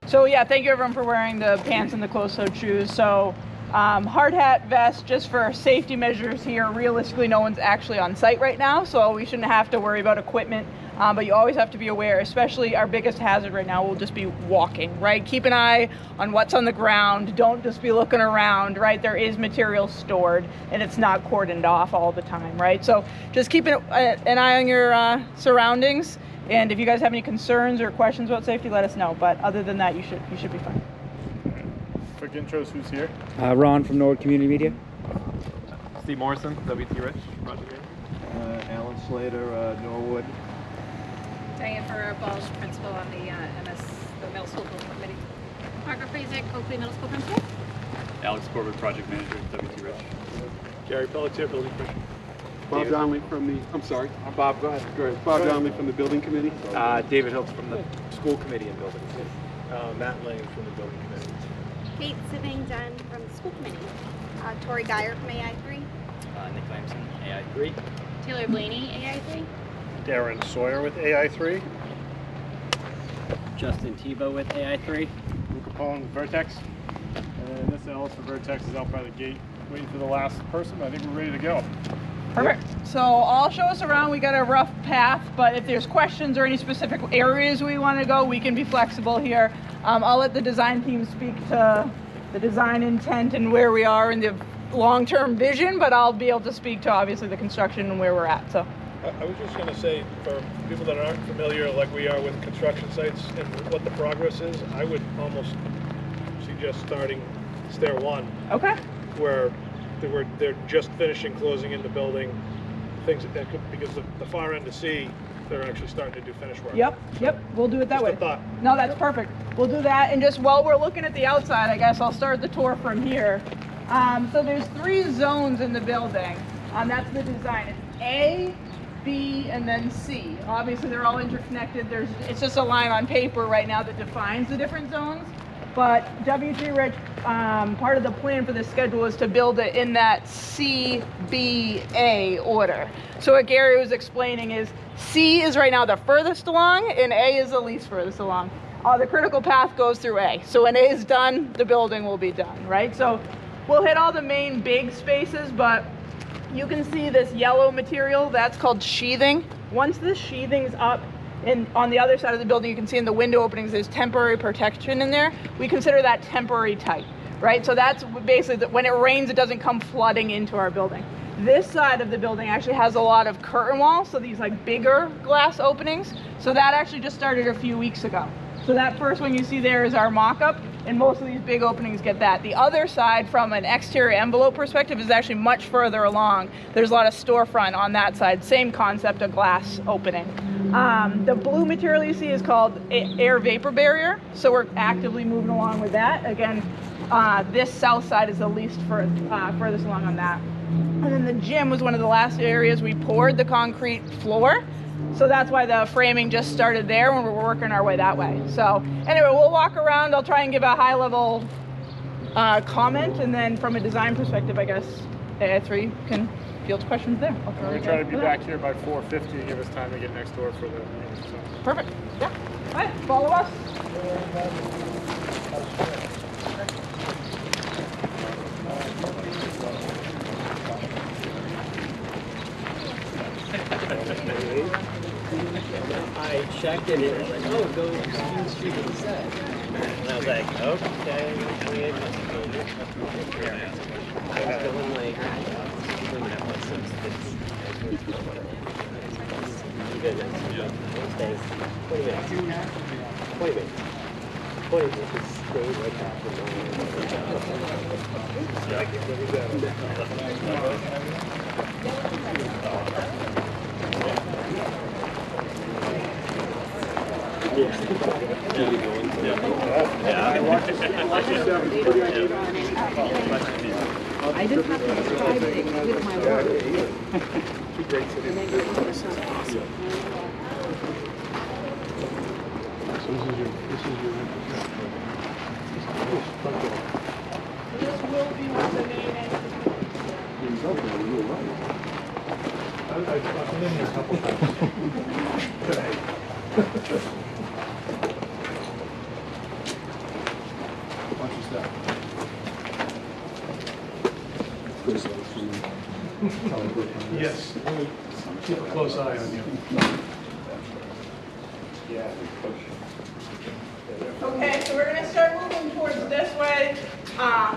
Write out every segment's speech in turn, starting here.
So yeah, thank you everyone for wearing the pants and the closed-toed shoes. So hard hat, vest, just for safety measures here. Realistically, no one's actually on site right now, so we shouldn't have to worry about equipment. But you always have to be aware, especially our biggest hazard right now will just be walking, right? Keep an eye on what's on the ground. Don't just be looking around, right? There is material stored and it's not cordoned off all the time, right? So just keep an eye on your surroundings. And if you guys have any concerns or questions about safety, let us know. But other than that, you should be fine. Quick intros, who's here? Ron from Norwood Community Media. Steve Morrison, WT Rich, project manager. Alan Slater, Norwood. Diane Ferrer-Balls, principal on the middle school building committee. Margaret Fraser, Coakley Middle School principal. Alex Corbett, project manager, WT Rich. Gary Pelletier, building commissioner. Bob Donnelly from the, I'm sorry. Bob, go ahead. Go ahead. Bob Donnelly from the building committee. David Hiltz from the school committee and building committee. Matt Lane from the building committee. Kate Siving-Dunn from the school committee. Tori Geyer from AI3. Nick Lamson, AI3. Taylor Blaney, AI3. Darren Sawyer with AI3. Justin Tebow with AI3. Luca Capone with Vertex. And this Ellis for Vertex is out by the gate waiting for the last person. I think we're ready to go. Perfect. So I'll show us around. We got a rough path, but if there's questions or any specific areas we want to go, we can be flexible here. I'll let the design team speak to the design intent and where we are in the long-term vision, but I'll be able to speak to obviously the construction and where we're at. So I was just going to say, for people that aren't familiar like we are with construction sites and what the progress is, I would almost suggest starting stair one. Okay. Where they're just finishing closing in the building, things because the far end to C, they're actually starting to do finish work. Yep. We'll do it that way. Just a thought. No, that's perfect. We'll do that. And just while we're looking at the outside, I guess I'll start the tour from here. So there's 3 zones in the building. That's the design. It's A, B, and then C. Obviously, they're all interconnected. It's just a line on paper right now that defines the different zones. But WT Rich, part of the plan for this schedule is to build it in that C, B, A order. So what Gary was explaining is C is right now the furthest along and A is the least furthest along. The critical path goes through A. So when A is done, the building will be done, right? So we'll hit all the main big spaces, but you can see this yellow material, that's called sheathing. Once this sheathing's up, and on the other side of the building, you can see in the window openings, there's temporary protection in there. We consider that temporary tight, right? So that's basically when it rains, it doesn't come flooding into our building. This side of the building actually has a lot of curtain walls, so these like bigger glass openings. So that actually just started a few weeks ago. So that first one you see there is our mock-up, and most of these big openings get that. The other side, from an exterior envelope perspective, is actually much further along. There's a lot of storefront on that side. Same concept of glass opening. The blue material you see is called air vapor barrier, so we're actively moving along with that. Again, this south side is the least furthest along on that. And then the gym was one of the last areas we poured the concrete floor. So that's why the framing just started there when we're working our way that way. So anyway, we'll walk around. I'll try and give a high level comment, and then from a design perspective, I guess AI3 can field questions there. We're going to try to be back here by 4:50 to give us time to get next door for the meeting. So. Perfect. Yeah. All right, follow us. I checked it and it was like, oh, go Stevens Street instead. And I was like, okay. I was going like, Thanks. 20 minutes. 20 minutes. 20 minutes. Just stay right back for I just have to describe things with my words. Two great cities. And then you go to some. Yeah. So this is your entrance. Front door. This will be where the main entrance. I've been in here a couple times today. Watch your step. Yes. Keep a close eye on you. Okay, so we're going to start moving towards this way.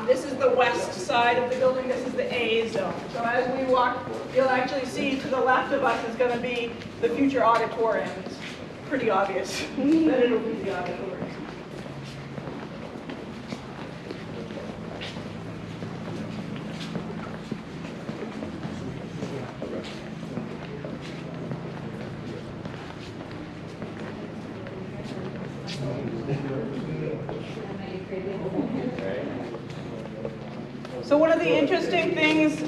This is the west side of the building. This is the A zone. So as we walk, you'll actually see to the left of us is going to be the future auditorium. It's pretty obvious that it'll be the auditorium. So one of the interesting things,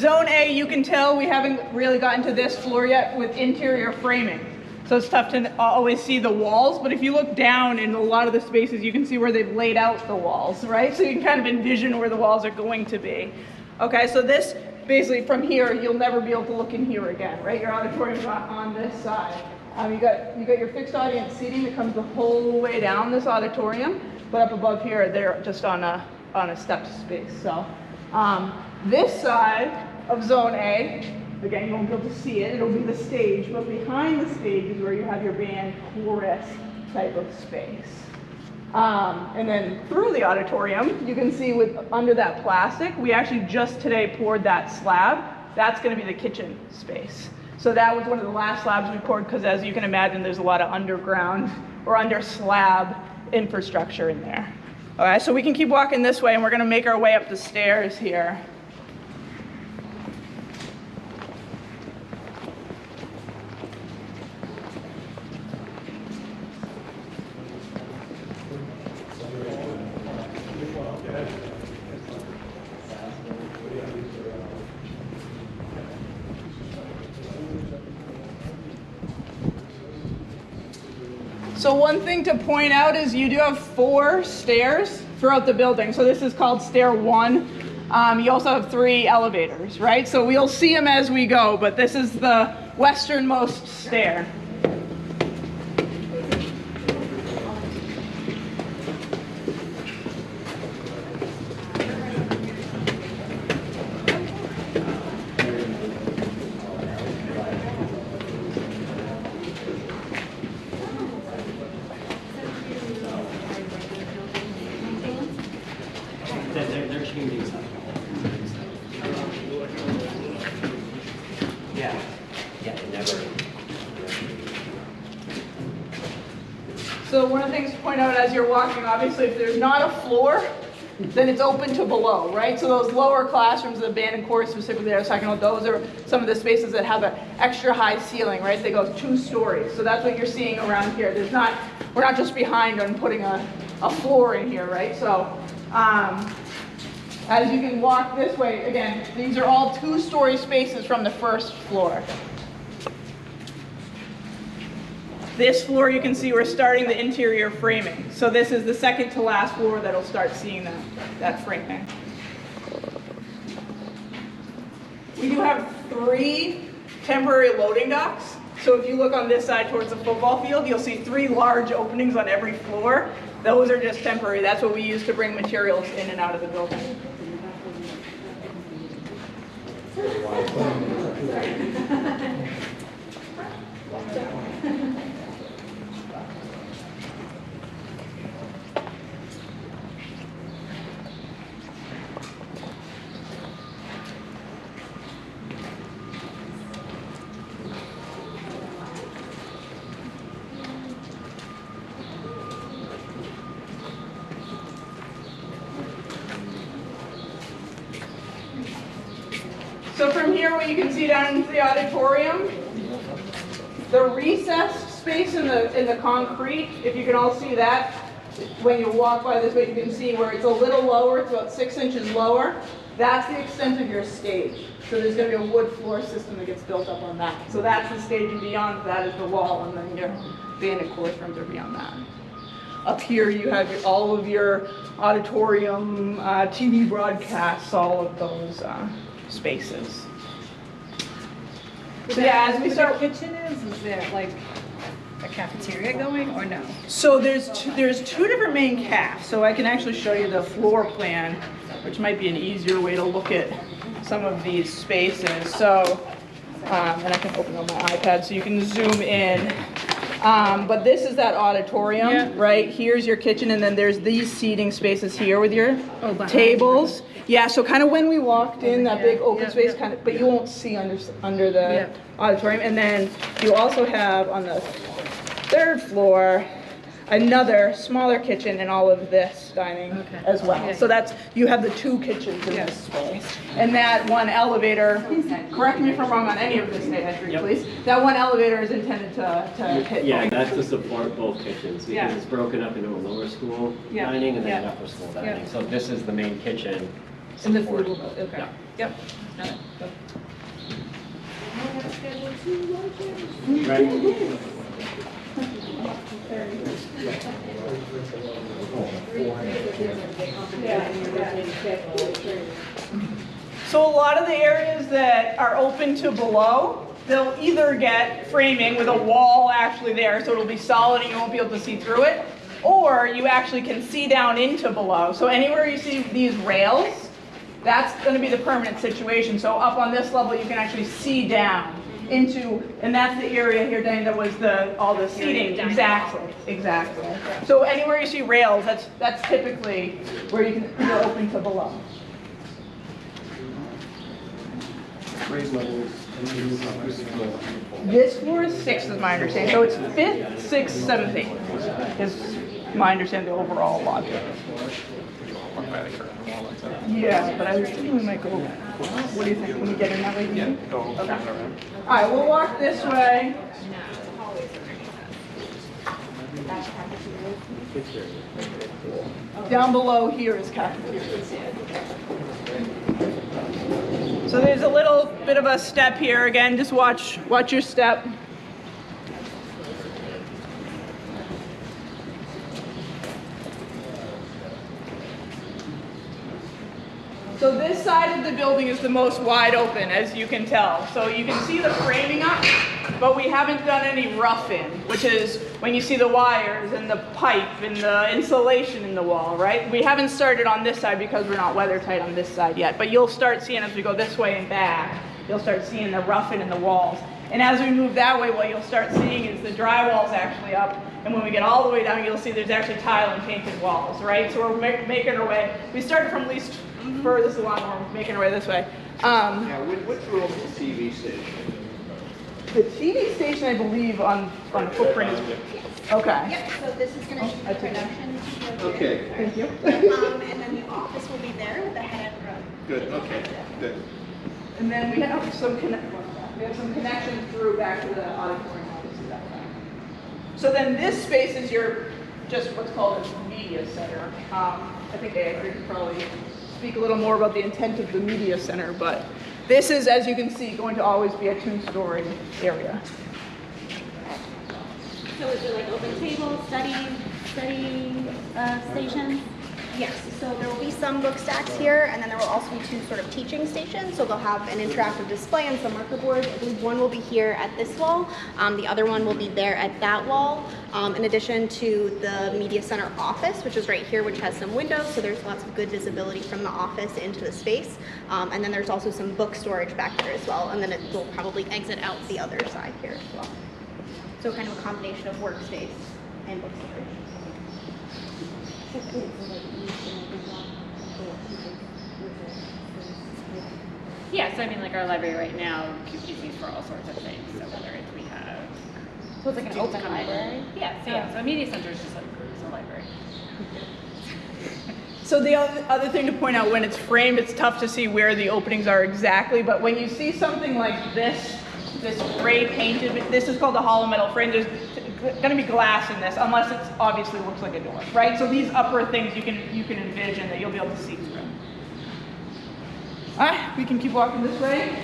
Zone A, you can tell we haven't really gotten to this floor yet with interior framing. So it's tough to always see the walls, but if you look down in a lot of the spaces, you can see where they've laid out the walls, right? So you can kind of envision where the walls are going to be. Okay, so this, basically from here, you'll never be able to look in here again, right? Your auditorium's on this side. You got your fixed audience seating that comes the whole way down this auditorium, but up above here, they're just on a stepped space. So this side of Zone A, again, you won't be able to see it, it'll be the stage, but behind the stage is where you have your band chorus type of space. And then through the auditorium, you can see under that plastic, we actually just today poured that slab. That's going to be the kitchen space. So that was one of the last slabs we poured because, as you can imagine, there's a lot of underground or under slab infrastructure in there. All right, so we can keep walking this way, and we're going to make our way up the stairs here. So one thing to point out is you do have 4 stairs throughout the building. So this is called stair 1. You also have 3 elevators, right? So we'll see them as we go, but this is the westernmost stair. They're changing something. Yeah, never. So one of the things to point out as you're walking, obviously, if there's not a floor, then it's open to below, right? So those lower classrooms, the band and chorus specifically that I was talking about, those are some of the spaces that have an extra high ceiling, right? They go 2 stories. So that's what you're seeing around here. We're not just behind on putting a floor in here, right? So as you can walk this way, again, these are all 2-story spaces from the first floor. This floor, you can see we're starting the interior framing. So this is the second to last floor that'll start seeing that framing. We do have 3 temporary loading docks. So if you look on this side towards the football field, you'll see 3 large openings on every floor. Those are just temporary. That's what we use to bring materials in and out of the building. So from here, what you can see down into the auditorium, the recessed space in the concrete, if you can all see that, when you walk by this way, you can see where it's a little lower, it's about 6 inches lower. That's the extent of your stage. So there's going to be a wood floor system that gets built up on that. So that's the stage, and beyond that is the wall, and then your band and chorus rooms are beyond that. Up here you have all of your auditorium, TV broadcasts, all of those spaces. So yeah, as we start. Where the kitchen is there like a cafeteria going or no? So there's two different main cafes. So I can actually show you the floor plan, which might be an easier way to look at some of these spaces. So, and I can open up my iPad so you can zoom in. But this is that auditorium, right? Here's your kitchen, and then there's these seating spaces here with your tables. Yeah, so kind of when we walked in, that big open space, kind of, but you won't see under the auditorium. And then you also have on the third floor another smaller kitchen and all of this dining as well. So that's, you have the two kitchens in this space. And that one elevator, correct me if I'm wrong on any of this, Andrew, please. That one elevator is intended to hit. Yeah, that's to support both kitchens because it's broken up into a lower school dining and then an upper school dining. So this is the main kitchen. In the food, okay. Yep. Right. So a lot of the areas that are open to below, they'll either get framing with a wall actually there, so it'll be solid and you won't be able to see through it, or you actually can see down into below. So anywhere you see these rails, that's going to be the permanent situation. So up on this level, you can actually see down into, and that's the area here, Diane, that was all the seating. Exactly. So anywhere you see rails, that's typically where you can go open to below. Grade levels. This floor is 6, is my understanding. So it's 5th, 6th, 7th, 8th is my understanding, the overall logic. Yeah, but I was thinking we might go. What do you think? Can we get in that way? Yeah. Okay. All right, we'll walk this way. Down below here is cafeteria. So there's a little bit of a step here. Again, just watch your step. So this side of the building is the most wide open, as you can tell. So you can see the framing up, but we haven't done any rough-in, which is when you see the wires and the pipe and the insulation in the wall, right? We haven't started on this side because we're not weather tight on this side yet, but you'll start seeing as we go this way and back, you'll start seeing the rough-in in the walls. And as we move that way, what you'll start seeing is the drywall's actually up, and when we get all the way down, you'll see there's actually tile and painted walls, right? So we're making our way. We started from least furthest along, we're making our way this way. Which room is the TV station? The TV station, I believe, on the footprint is okay. Yep, so this is going to show the production. Okay. Thank you. And then the office will be there with the head room. Good, okay, good. And then we have some connection through back to the auditorium offices that way. So then this space is your just what's called a media center. I think Andrew could probably speak a little more about the intent of the media center, but this is, as you can see, going to always be a 2-story area. So is it like open tables, study stations? Yes, so there will be some book stacks here, and then there will also be 2 sort of teaching stations. So they'll have an interactive display and some marker boards. I believe one will be here at this wall. The other one will be there at that wall. In addition to the media center office, which is right here, which has some windows. So there's lots of good visibility from the office into the space. And then there's also some book storage back there as well. And then it will probably exit out the other side here as well. So kind of a combination of workspace and book storage. Yeah, so I mean, like our library right now is used for all sorts of things. So whether it's we have. So it's like an open library? Yeah, so a media center is just a library. So the other thing to point out, when it's framed, it's tough to see where the openings are exactly, but when you see something like this gray painted, this is called a hollow metal frame, there's going to be glass in this, unless it obviously looks like a door, right? So these upper things you can envision that you'll be able to see through. We can keep walking this way.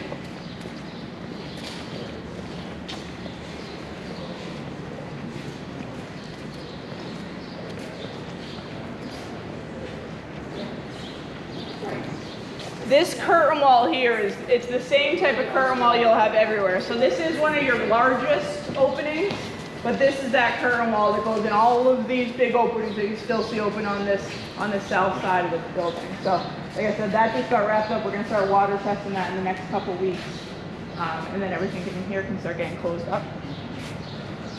This curtain wall here it's the same type of curtain wall you'll have everywhere. So this is one of your largest openings, but this is that curtain wall that goes in all of these big openings that you still see open on the south side of the building. So like I said, that just got wrapped up. We're gonna start water testing that in the next couple weeks. And then everything in here can start getting closed up.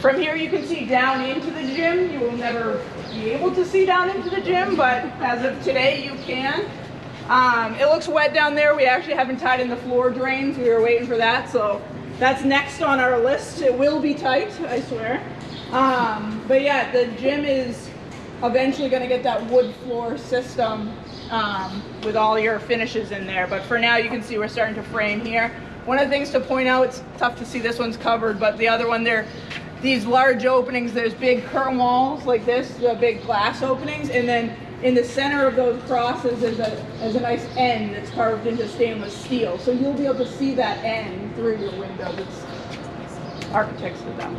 From here you can see down into the gym. You will never be able to see down into the gym, but as of today you can. It looks wet down there. We actually haven't tied in the floor drains. We were waiting for that, so that's next on our list. It will be tight, I swear. But yeah, the gym is eventually going to get that wood floor system with all your finishes in there. But for now, you can see we're starting to frame here. One of the things to point out, it's tough to see this one's covered, but the other one there, these large openings, there's big curtain walls like this, the big glass openings, and then in the center of those crosses is a nice end that's carved into stainless steel. So you'll be able to see that end through your window. It's architects did that.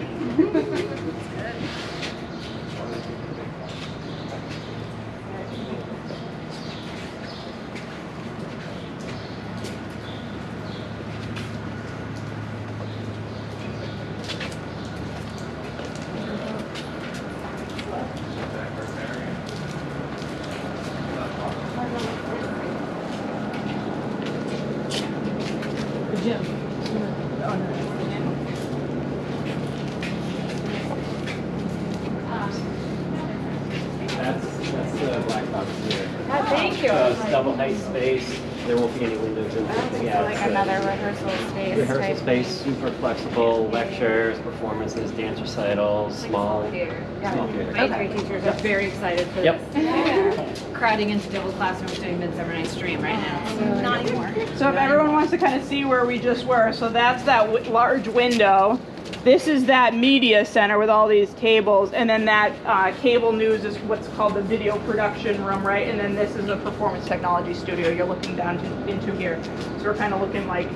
That's the black box here. Oh, thank you. So it's double height space. There won't be any windows in it. Yeah, Like it's another rehearsal space. rehearsal type. space, super flexible, lectures, performances, dance recitals, small Theater. small theater. My three teachers are very excited for Yep. this. Crowding into double classrooms doing Midsummer Night's Dream right now. Not anymore. So if everyone wants to kind of see where we just were, so that's that large window. This is that media center with all these tables, and then that cable news is what's called the video production room, right? And then this is a performance technology studio you're looking down into here. So we're kind of looking like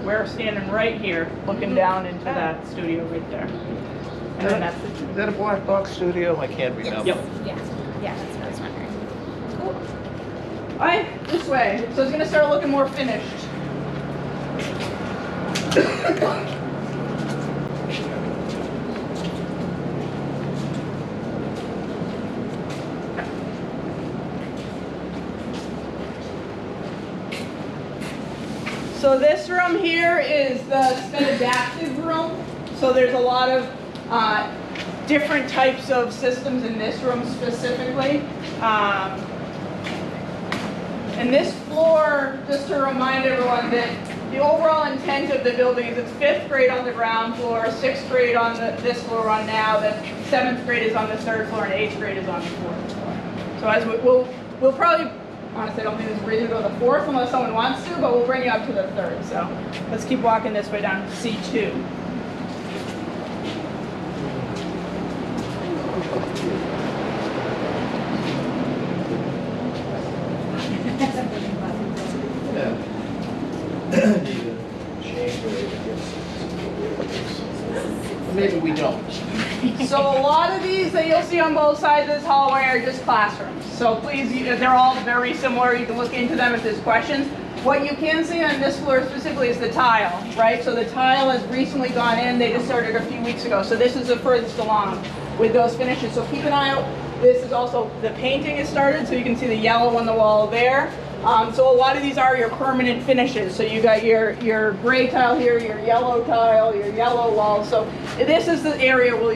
we're standing right here, looking down into that studio right there. And then that's the Is that a black box studio? I can't remember. Yep. Yeah, that's what I was wondering. Cool. All right, this way. So it's gonna start looking more finished. So this room here is the sped adaptive room. So there's a lot of different types of systems in this room specifically. And this floor, just to remind everyone that the overall intent of the building is it's 5th grade on the ground floor, 6th grade on this floor on now, then 7th grade is on the 3rd floor, and 8th grade is on the 4th floor. So as we'll probably, honestly, I don't think there's a reason to go to the 4th unless someone wants to, but we'll bring you up to the 3rd. So let's keep walking this way down to C2. Maybe we don't. So a lot of these that you'll see on both sides of this hallway are just classrooms. So please, they're all very similar. You can look into them if there's questions. What you can see on this floor specifically is the tile, right? So the tile has recently gone in. They just started a few weeks ago. So this is the furthest along with those finishes. So keep an eye out. This is also, the painting is started, so you can see the yellow on the wall there. So a lot of these are your permanent finishes. So you got your gray tile here, your yellow tile, your yellow wall. So this is the area where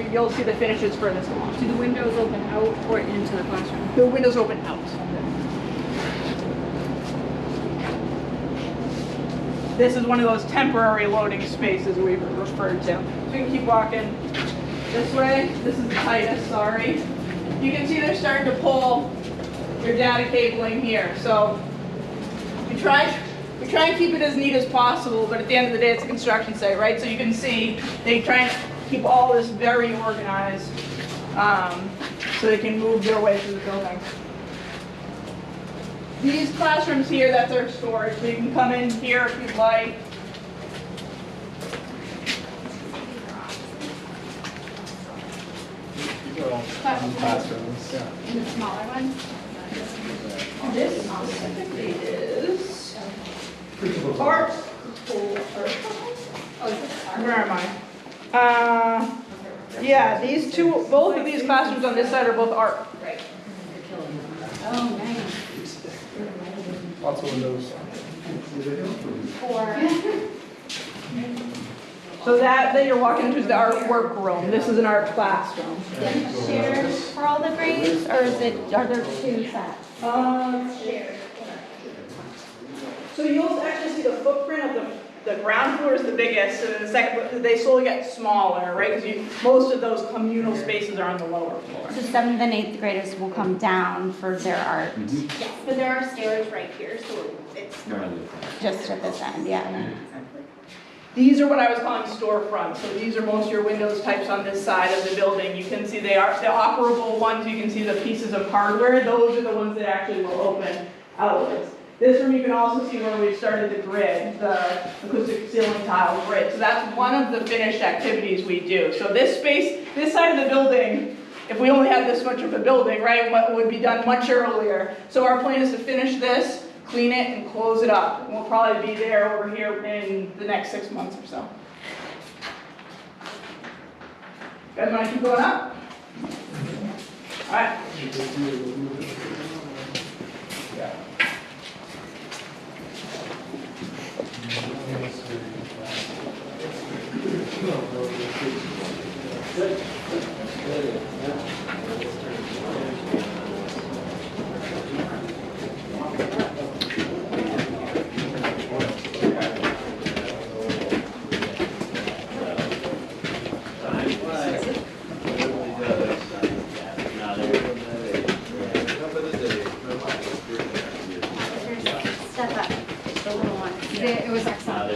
you'll see the finishes furthest along. Do the windows open out or into the classroom? The windows open out. This is one of those temporary loading spaces we've referred to. So we can keep walking this way. This is the tightest, sorry. You can see they're starting to pull your data cabling here. So we try and keep it as neat as possible, but at the end of the day, it's a construction site, right? So you can see they try and keep all this very organized so they can move their way through the building. these classrooms here, that's our storage. So you can come in here if you'd like. These are all classrooms. Yeah. And the smaller ones? This specifically is art. Where am I? Yeah, these two, both of these classrooms on this side are both art. Oh, nice. Lots of windows. So that you're walking into is the art work room. This is an art classroom. Shared for all the grades, or are there two sets? So you'll actually see the footprint of the ground floor is the biggest, and then the second, they slowly get smaller, right? Because most of those communal spaces are on the lower floor. So 7th and 8th graders will come down for their art. Yes, but there are stairs right here, so it's just at this end, yeah. These are what I was calling storefronts. So these are most of your windows types on this side of the building. You can see they are the operable ones. You can see the pieces of hardware. Those are the ones that actually will open outwards. This room you can also see where we've started the grid, the acoustic ceiling tile grid. So that's one of the finished activities we do. So this space, this side of the building, if we only had this much of a building, right, what would be done much earlier. So our plan is to finish this, clean it, and close it up. And we'll probably be there over here in the next 6 months or so. You guys want to keep going up? All right. Step up, the little one. It was excellent.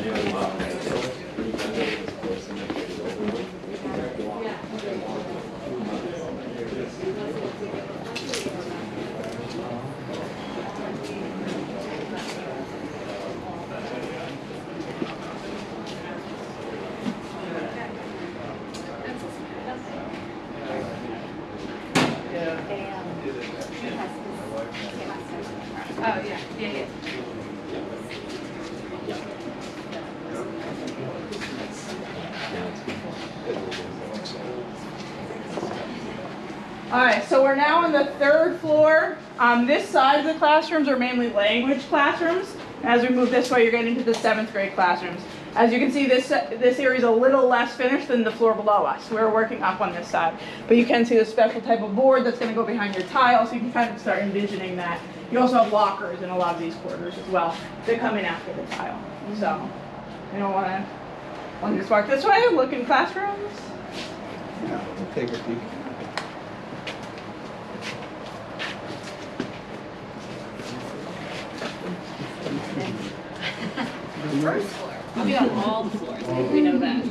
Oh, yeah, yeah, yeah. All right, so we're now on the 3rd floor. This side of the classrooms are mainly language classrooms. As we move this way, you're getting into the 7th grade classrooms. As you can see, this area is a little less finished than the floor below us. We're working up on this side. But you can see the special type of board that's going to go behind your tile, so you can kind of start envisioning that. You also have lockers in a lot of these quarters as well. They come in after the tile. So you don't want to just walk this way, look in classrooms. Yeah, we'll take a peek. First floor. We'll be on all the floors. We know that.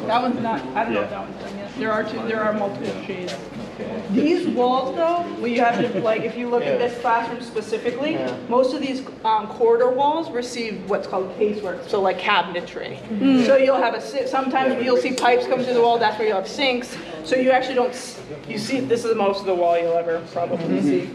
That one's not, I don't know if that one's done yet. There are multiple shades. These walls though, well, you have to, like, if you look at this classroom specifically, most of these corridor walls receive what's called casework, so like cabinetry. So you'll have sometimes you'll see pipes come through the wall, that's where you'll have sinks. So you actually don't, you see, this is most of the wall you'll ever probably see.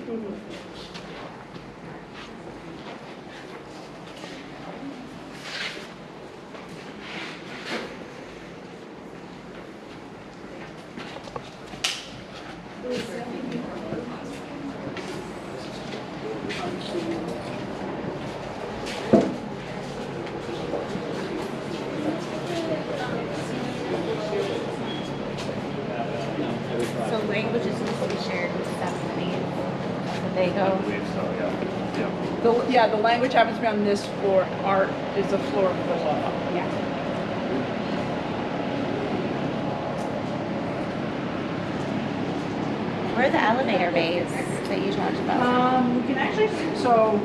So language is supposed to be shared with 7th and 8th. They go. The language happens to be on this floor. Art is the floor below. Yeah. Where are the elevator bays that you talked about? We can actually, so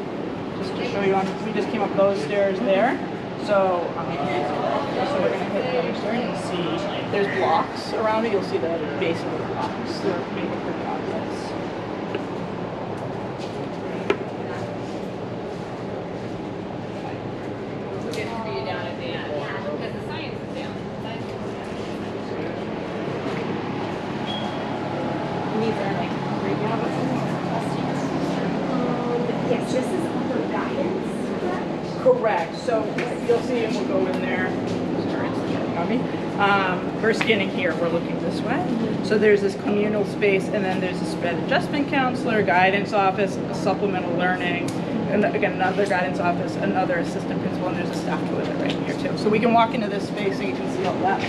just to show you, we just came up those stairs there. So, so we're gonna hit the other stair and see there's blocks around it. You'll see the base of the blocks. They're made of pretty obvious. Yes, this is under guidance, Correct. So you'll see, and we'll go in there. Sorry, it's showing on me. We're scanning here. We're looking this way. So there's this communal space, and then there's a sped adjustment counselor, guidance office, a supplemental learning, and again another guidance office, another assistant principal, and there's a staff toilet right here too. So we can walk into this space and you can see all that.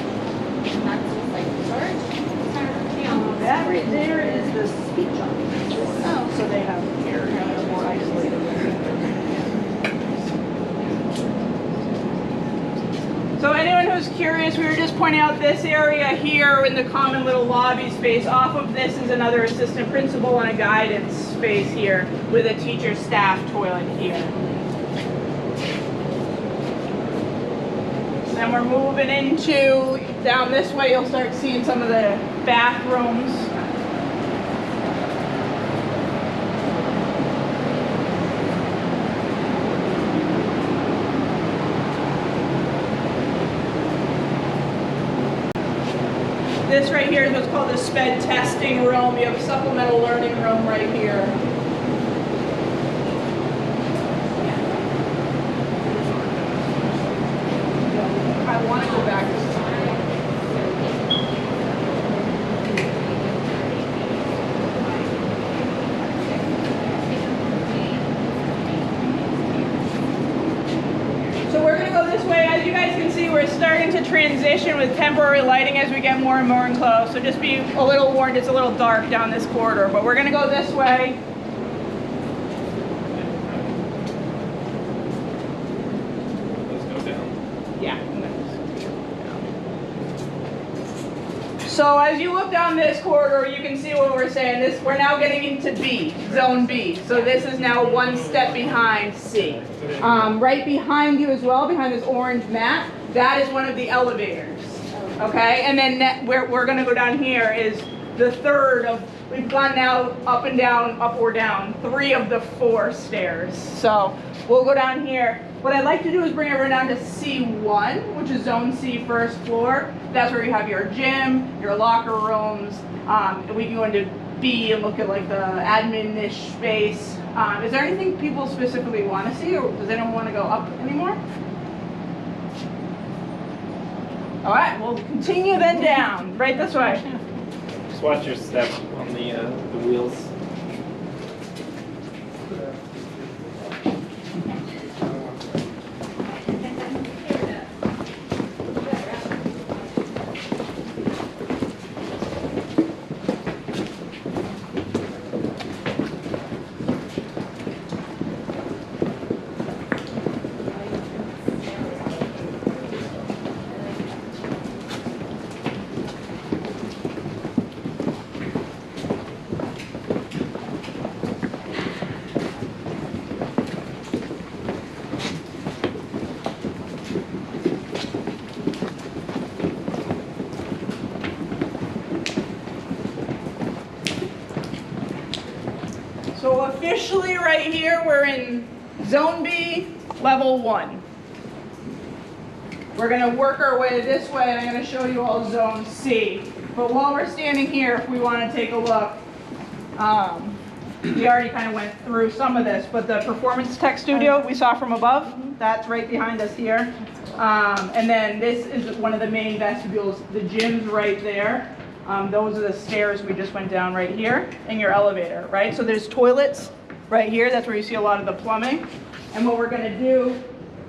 That right there is the speech office. Oh, so they have here, they're more isolated. So anyone who's curious, we were just pointing out this area here in the common little lobby space. Off of this is another assistant principal and a guidance space here with a teacher staff toilet here. Then we're moving into, down this way, you'll start seeing some of the bathrooms. This right here is what's called the sped testing room. You have a supplemental learning room right here. I want to go back to So we're going to go this way. As you guys can see, we're starting to transition with temporary lighting as we get more and more enclosed. So just be a little warned, it's a little dark down this corridor, but we're going to go this way. Let's go down. Yeah. So as you look down this corridor, you can see what we're saying. We're now getting into B, Zone B. So this is now one step behind C. Right behind you as well, behind this orange mat, that is one of the elevators. Okay, and then where we're going to go down here is the third of, we've gone now up and down, up or down, 3 of the 4 stairs. So we'll go down here. What I'd like to do is bring everyone down to C1, which is Zone C, first floor. That's where you have your gym, your locker rooms. We can go into B and look at like the admin-ish space. Is there anything people specifically want to see, or does anyone want to go up anymore? All right, we'll continue then down, right this way. Just watch your step on the wheels. So officially right here, we're in Zone B, Level 1. We're going to work our way this way, and I'm going to show you all Zone C. But while we're standing here, if we want to take a look, we already kind of went through some of this, but the Performance Tech Studio we saw from above, that's right behind us here. And then this is one of the main vestibules. The gym's right there. Those are the stairs we just went down right here, and your elevator, right? So there's toilets right here. That's where you see a lot of the plumbing. And what we're going to do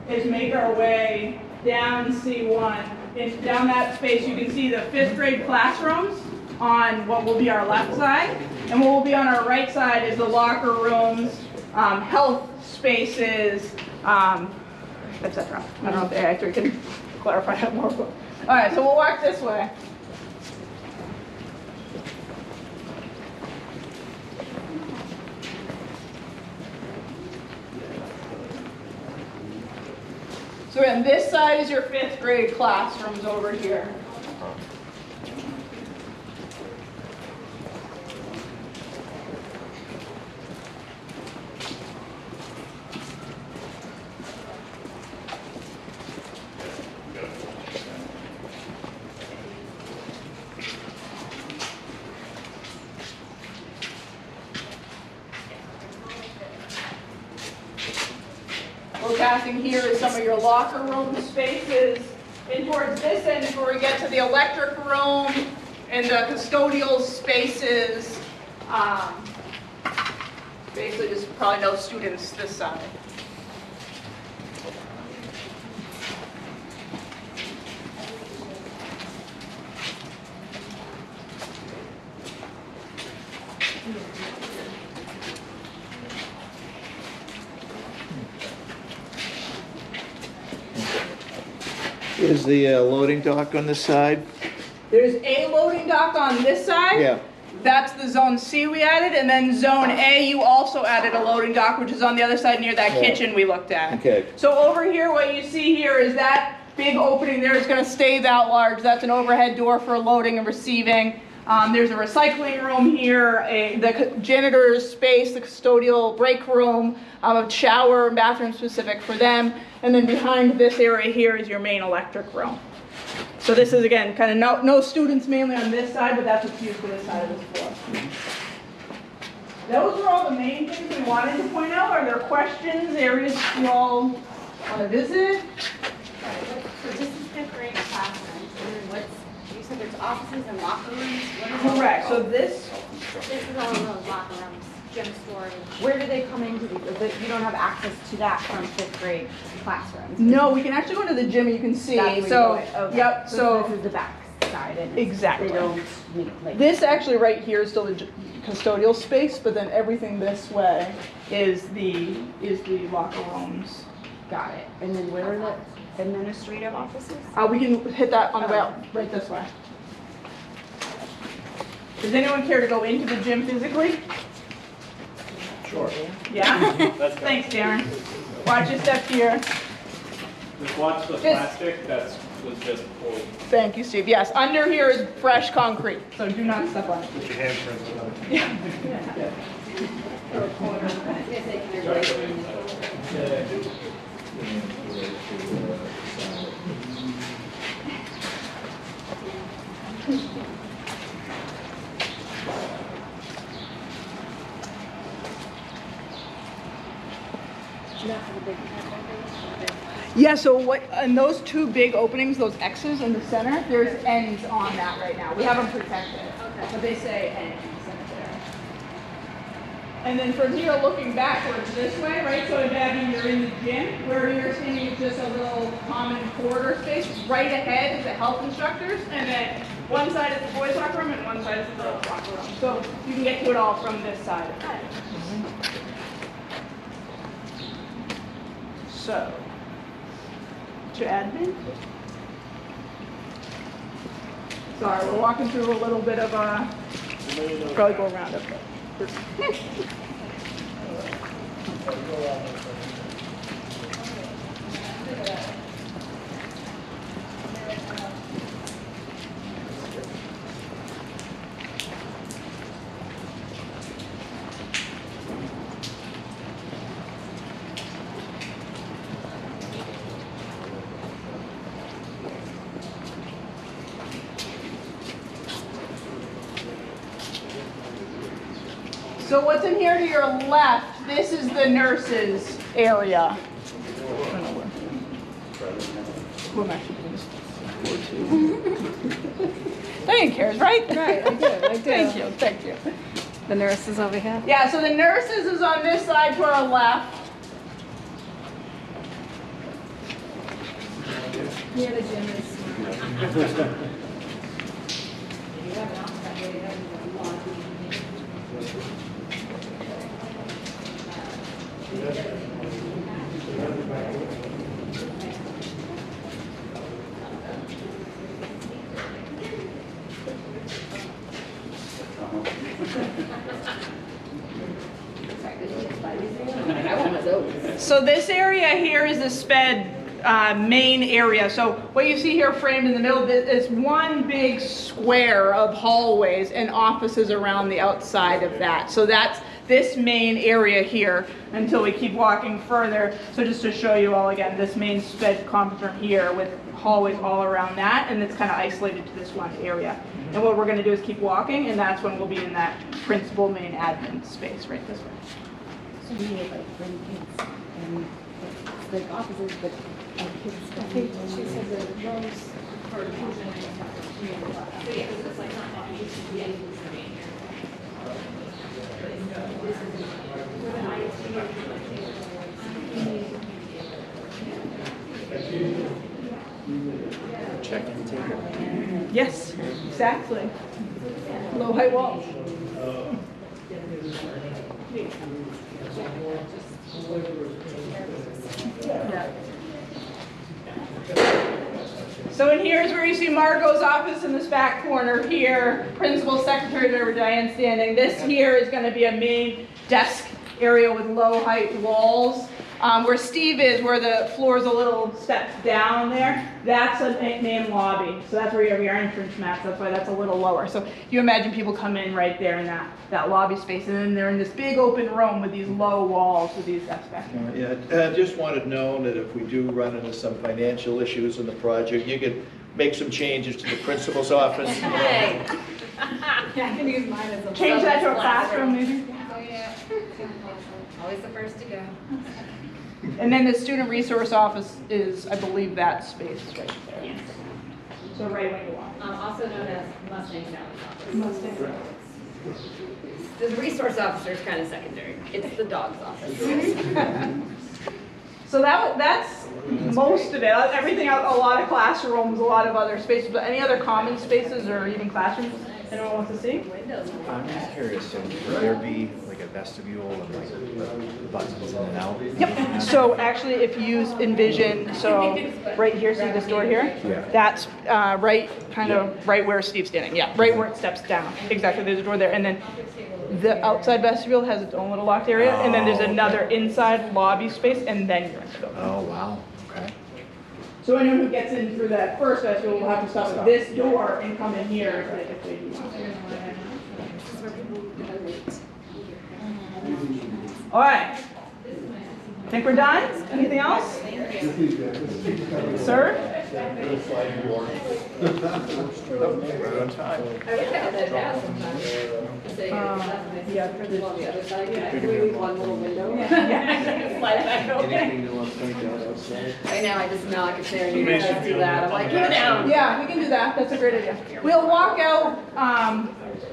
is make our way down C1. And down that space, you can see the 5th grade classrooms on what will be our left side. And what will be on our right side is the locker rooms, health spaces, etc. I don't know if the actor can clarify that more. All right, so we'll walk this way. So again, this side is your 5th grade classrooms over here. Forecasting here is some of your locker room spaces. And towards this end is where we get to the electric room and the custodial spaces. Basically, there's probably no students this side. Is the loading dock on this side? There's a loading dock on this side. Yeah. That's the zone C we added, and then zone A, you also added a loading dock, which is on the other side near that kitchen we looked at. Okay. So over here, what you see here is that big opening there is going to stay that large. That's an overhead door for loading and receiving. There's a recycling room here, the janitor's space, the custodial break room, a shower and bathroom specific for them. And then behind this area here is your main electric room. So this is, again, kind of no students mainly on this side, but that's what's used for this side of the floor. Those are all the main things we wanted to point out. Are there questions, areas you all want to visit? So this is 5th grade classrooms, and then you said there's offices and locker rooms? Correct, so this is all of those locker rooms, gym storage. Where do they come into these? You don't have access to that from 5th grade classrooms? No, we can actually go into the gym and you can see. That's So, where you go. Okay. yep, so this is the back side. And exactly. They don't meet, like, this actually right here is still the custodial space, but then everything this way is the locker rooms. got it. And then where are the administrative offices? We can hit that on the way out, right this way. Does anyone care to go into the gym physically? Sure. Yeah? Let's go. Thanks, Darren. Watch your step here. Just watch the plastic that was just pulled. Thank you, Steve. Yes, under here is fresh concrete, so do not step on it. Put your handprints on it. Yeah. Yeah, so what, and those two big openings, those X's in the center, there's ends on that right now. We have them protected, but they say end in the center there. And then from here, looking backwards this way, right, so Debbie, you're in the gym, where you're standing is just a little common corridor space. Right ahead is the health instructors, and then one side is the boys' locker room and one side is the girls' locker room. So you can get to it all from this side. So, to admin. Sorry, we're walking through a little bit of a, probably go around it. So what's in here to your left, this is the nurses area. Who am I actually doing this? Diane cares, right? Right, I do. Thank you. The nurses over here? Yeah, so the nurses is on this side to our left. Here the gym is. So this area here is the sped main area. So what you see here framed in the middle is one big square of hallways and offices around the outside of that. So that's this main area here until we keep walking further. So just to show you all again, this main sped conference room here with hallways all around that, and it's kind of isolated to this one area. And what we're going to do is keep walking, and that's when we'll be in that principal main admin space right this way. So we need like bring kids and like offices, but kids. I think she said that those for Check-in table. Yes, exactly. Low height walls. Yeah. So in here is where you see Margot's office in this back corner here, principal secretary over Diane standing. This here is going to be a main desk area with low height walls. Where Steve is, where the floor is a little steps down there, that's a main lobby. So that's where you have your entrance mats. That's why that's a little lower. So you imagine people come in right there in that lobby space, and then they're in this big open room with these low walls with these desks back there. Yeah, I just wanted known that if we do run into some financial issues in the project, you could make some changes to the principal's office. Hey. I can use mine as a Change that to a classroom, maybe. Oh, yeah. Always the first to go. And then the student resource office is, I believe, that space right there. Yes. So right when you walk. Also known as Mustang Sally's office. Mustang. The resource officer is kind of secondary. It's the dog's office. So that's most of it. Everything else, a lot of classrooms, a lot of other spaces. But any other common spaces or even classrooms anyone wants to see? I'm just curious, so would there be like a vestibule and like buttons in and out? Yep. So actually, if you envision, so right here, see this door here? Yeah. That's right, kind of right where Steve's standing. Yeah, right where it steps down. Exactly, there's a door there. And then the outside vestibule has its own little locked area. And then there's another inside lobby space, and then you're in the building. Oh, wow. Okay. So anyone who gets in through that first vestibule will have to stop at this door and come in here if they do want to. All right. Think we're done? Anything else? Sir? Right on time. Yeah, for the other side. We leave one little window. Slide it back open. Anything you want to point out outside? Right now, I just smell like a chair. You guys do that. I'm like, keep it down. Yeah, we can do that. That's a great idea. We'll walk out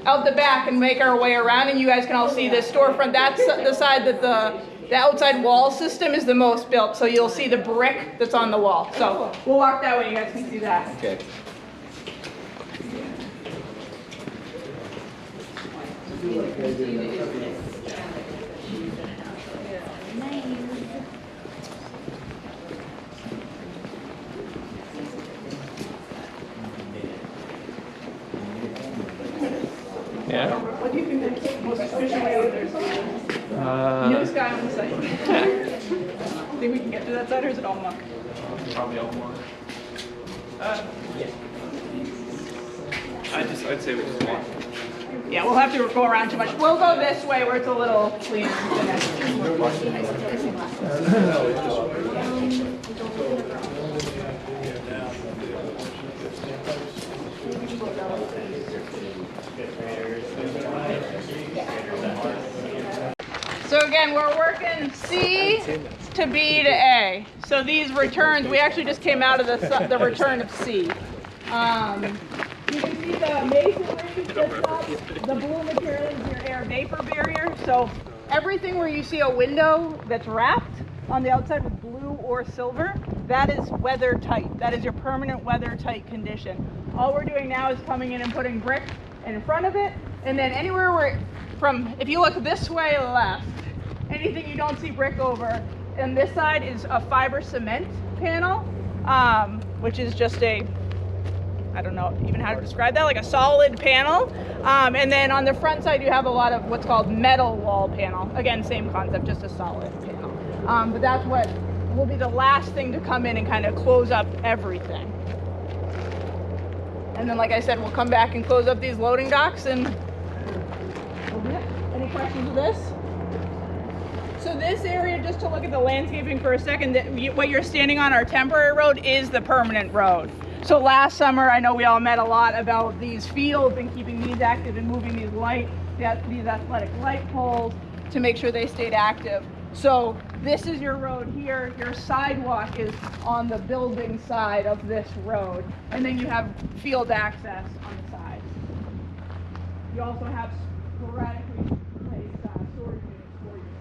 out the back and make our way around, and you guys can all see this storefront. That's the side that the outside wall system is the most built, so you'll see the brick that's on the wall. So we'll walk that way. You guys can see that. Okay. Yeah. What do you think is the most efficient way over there? Newest guy on the site. Think we can get to that side, or is it all muck? Probably all one. I'd say we just walk. Yeah, we'll have to go around too much. We'll go this way where it's a little cleaner. So again, we're working C to B to A. So these returns, we actually just came out of the return of C. You can see the masonry that's up. The blue material is your air vapor barrier. So everything where you see a window that's wrapped on the outside with blue or silver, that is weather tight. That is your permanent weather tight condition. All we're doing now is coming in and putting brick in front of it, and then anywhere where if you look this way left, anything you don't see brick over, and this side is a fiber cement panel, which is just I don't know even how to describe that, like a solid panel. And then on the front side, you have a lot of what's called metal wall panel. Again, same concept, just a solid panel. But that's what will be the last thing to come in and kind of close up everything. And then, like I said, we'll come back and close up these loading docks and we'll do it. Any questions with this? So this area, just to look at the landscaping for a second, what you're standing on, our temporary road, is the permanent road. So last summer, I know we all met a lot about these fields and keeping these active and moving these athletic light poles to make sure they stayed active. So this is your road here. Your sidewalk is on the building side of this road. And then you have field access on the sides. You also have sporadically placed storage units for your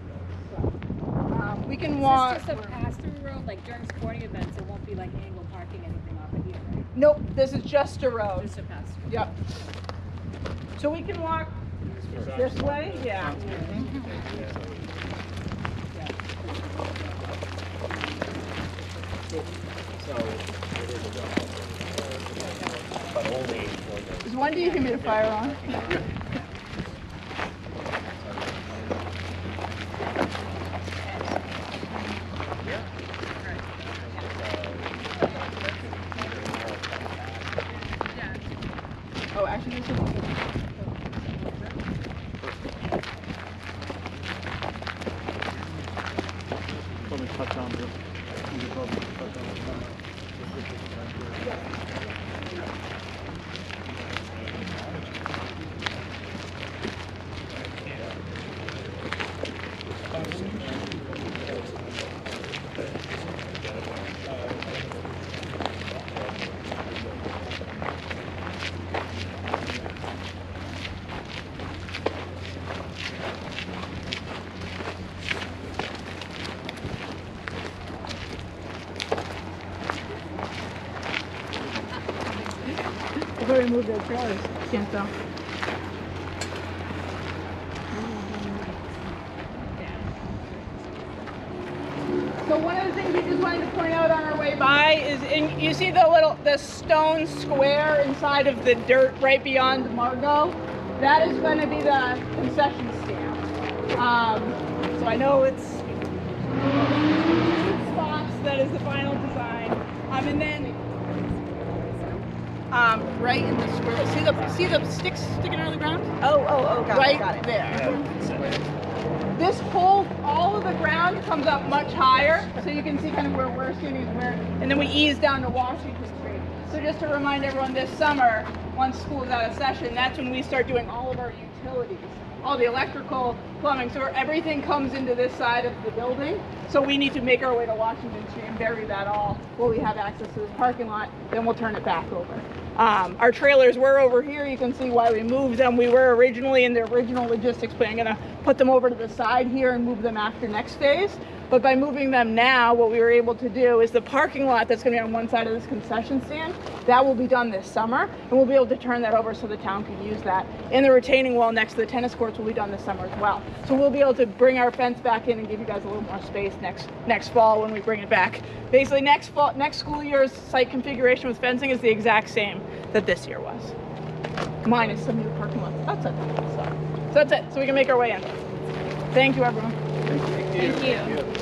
fields. So we can walk. Is this just a pass-through road? Like during sporting events, it won't be like angle parking anything off of here, right? Nope, this is just a road. Just a pass-through. Yep. So we can walk this way? Yeah. Is one dehumidifier on? Oh, actually, this is. I've already moved their trailers. Can't tell. So one of the things we just wanted to point out on our way by is, you see the stone square inside of the dirt right beyond Margot? That is going to be the concession stand. So I know it's spots. That is the final design. And then right in the square. See the sticks sticking out of the ground? Oh, got right it, got it. there. This whole, all of the ground comes up much higher, so you can see kind of where we're standing is where, and then we ease down to Washington Street. So just to remind everyone, this summer, once school is out of session, that's when we start doing all of our utilities, all the electrical, plumbing. So everything comes into this side of the building. So we need to make our way to Washington Street and bury that all while we have access to this parking lot. Then we'll turn it back over. Our trailers were over here. You can see why we moved them. We were originally in the original logistics plan going to put them over to the side here and move them after next phase. But by moving them now, what we were able to do is the parking lot that's going to be on one side of this concession stand, that will be done this summer, and we'll be able to turn that over so the town can use that. And the retaining wall next to the tennis courts will be done this summer as well. So we'll be able to bring our fence back in and give you guys a little more space next fall when we bring it back. Basically, next school year's site configuration with fencing is the exact same that this year was, minus some new parking lots. That's it. So that's it. So we can make our way in. Thank you, everyone. Thank you.